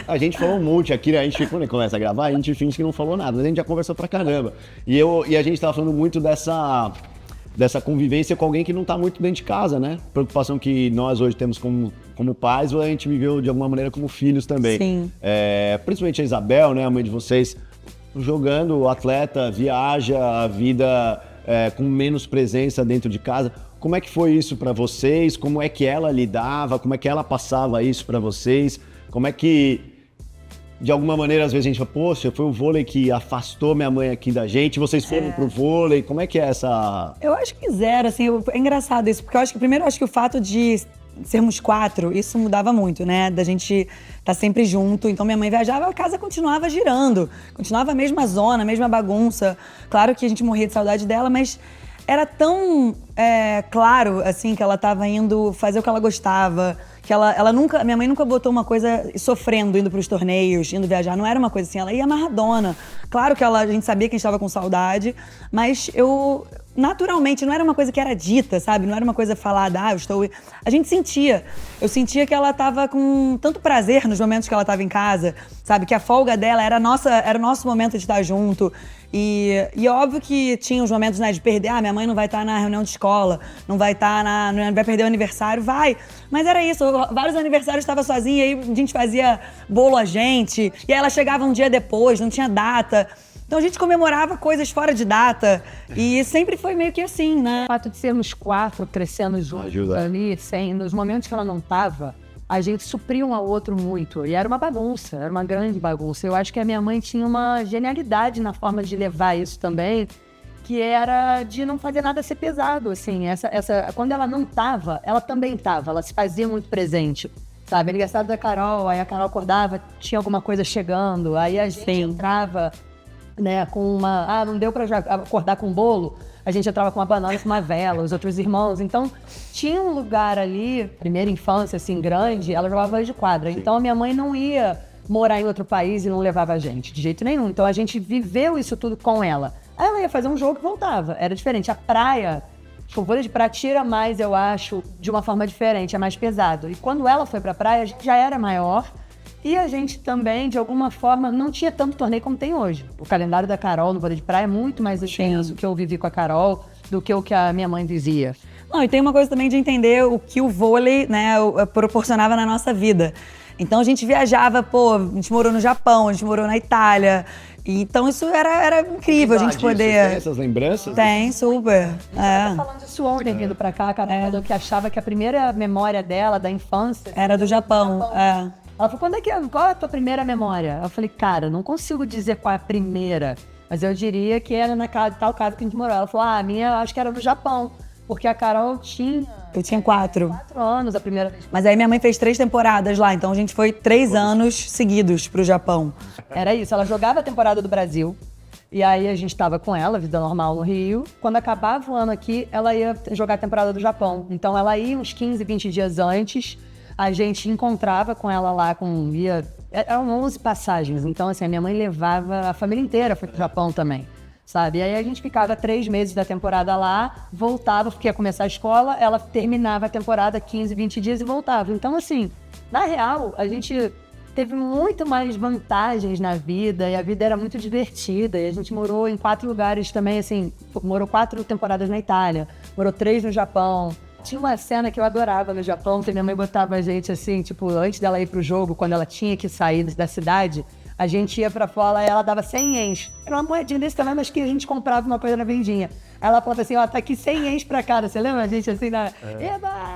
A gente falou um monte aqui, né? A gente, quando começa a gravar, a gente finge que não falou nada, mas a gente já conversou pra caramba. E a gente tava falando muito dessa convivência com alguém que não tá muito dentro de casa, né? Preocupação que nós hoje temos como pais, ou a gente viveu de alguma maneira como filhos também. Sim. Principalmente a Isabel, né, a mãe de vocês, jogando, o atleta viaja a vida com menos presença dentro de casa. Como é que foi isso para vocês? Como é que ela lidava? Como é que ela passava isso para vocês? Como é que, de alguma maneira, às vezes a gente fala, poxa, foi o vôlei que afastou minha mãe aqui da gente, vocês foram pro vôlei, como é que é essa... Eu acho que zero, assim, é engraçado isso, porque eu acho que, primeiro, eu acho que o fato de sermos 4, isso mudava muito, né? Da gente estar sempre junto. Então, minha mãe viajava, a casa continuava girando. Continuava a mesma zona, a mesma bagunça. Claro que a gente morria de saudade dela, mas era tão claro, assim, que ela estava indo fazer o que ela gostava. Que ela nunca, minha mãe nunca botou uma coisa sofrendo, indo pros torneios, indo viajar. Não era uma coisa assim, ela ia amarradona. Claro que a gente sabia que a gente estava com saudade, mas naturalmente, não era uma coisa que era dita, sabe? Não era uma coisa falada, eu estou... A gente sentia. Eu sentia que ela estava com tanto prazer nos momentos que ela estava em casa, sabe? Que a folga dela era o nosso momento de estar junto. E óbvio que tinha os momentos, né, de perder. Minha mãe não vai estar na reunião de escola, não vai vai perder o aniversário, vai. Mas era isso, vários aniversários estava sozinha, aí a gente fazia bolo a gente, e aí ela chegava um dia depois, não tinha data. Então a gente comemorava coisas fora de data e sempre foi meio que assim, né? O fato de sermos 4 crescendo juntos ali, nos momentos que ela não estava, a gente supria um ao outro muito. E era uma bagunça, era uma grande bagunça. Eu acho que a minha mãe tinha uma genialidade na forma de levar isso também, que era de não fazer nada ser pesado, assim. Quando ela não estava, ela também estava, ela se fazia muito presente. Sabe, aniversário da Carol, aí a Carol acordava, tinha alguma coisa chegando, aí a gente entrava... né, com não deu pra acordar com um bolo, a gente entrava com uma banana e com uma vela, os outros irmãos. Então, tinha um lugar ali, primeira infância, assim, grande, ela jogava vôlei de quadra. Sim. Então, a minha mãe não ia morar em outro país e não levava a gente, de jeito nenhum. Então, a gente viveu isso tudo com ela. Aí ela ia fazer um jogo e voltava. Era diferente. A praia, o vôlei de praia tira mais, eu acho, de uma forma diferente, é mais pesado. E quando ela foi pra praia, a gente já era maior. E a gente também, de alguma forma, não tinha tanto torneio como tem hoje. O calendário da Carol no vôlei de praia é muito mais extenso que eu vivi com a Carol do que o que a minha mãe dizia. Não, e tem uma coisa também de entender o que o vôlei, né, proporcionava na nossa vida. Então a gente viajava, a gente morou no Japão, a gente morou na Itália. Então isso era incrível, a gente poder... Tem essas lembranças? Tem, super. Eu tava falando disso ontem, vindo pra cá, a Carol falou que achava que a primeira memória dela, da infância... Era do Japão, Ela falou, qual é a tua primeira memória? Eu falei, cara, não consigo dizer qual é a primeira, mas eu diria que era tal casa que a gente morou. Ela falou, a minha acho que era no Japão, porque a Carol tinha... Eu tinha 4. 4 anos a primeira vez. Mas aí minha mãe fez 3 temporadas lá, então a gente foi 3 anos seguidos pro Japão. Era isso, ela jogava a temporada do Brasil, e aí a gente tava com ela, vida normal no Rio. Quando acabava o ano aqui, ela ia jogar a temporada do Japão. Então ela ia uns 15, 20 dias antes... A gente encontrava com ela lá, eram 11 passagens, então assim, a minha mãe levava a família inteira, foi pro Japão também, sabe? E aí a gente ficava 3 meses da temporada lá, voltava, porque ia começar a escola, ela terminava a temporada 15, 20 dias e voltava. Então assim, na real, a gente teve muito mais vantagens na vida, e a vida era muito divertida, e a gente morou em 4 lugares também, assim, morou 4 temporadas na Itália, morou 3 no Japão. Tinha uma cena que eu adorava no Japão, que minha mãe botava a gente assim, tipo, antes dela ir pro jogo, quando ela tinha que sair da cidade, a gente ia pra fora e ela dava 100 ienes. Era uma moedinha desse tamanho, mas que a gente comprava uma coisa na vendinha. Ela falava assim, tá aqui 100 ienes pra cada, você lembra a gente assim, Eba!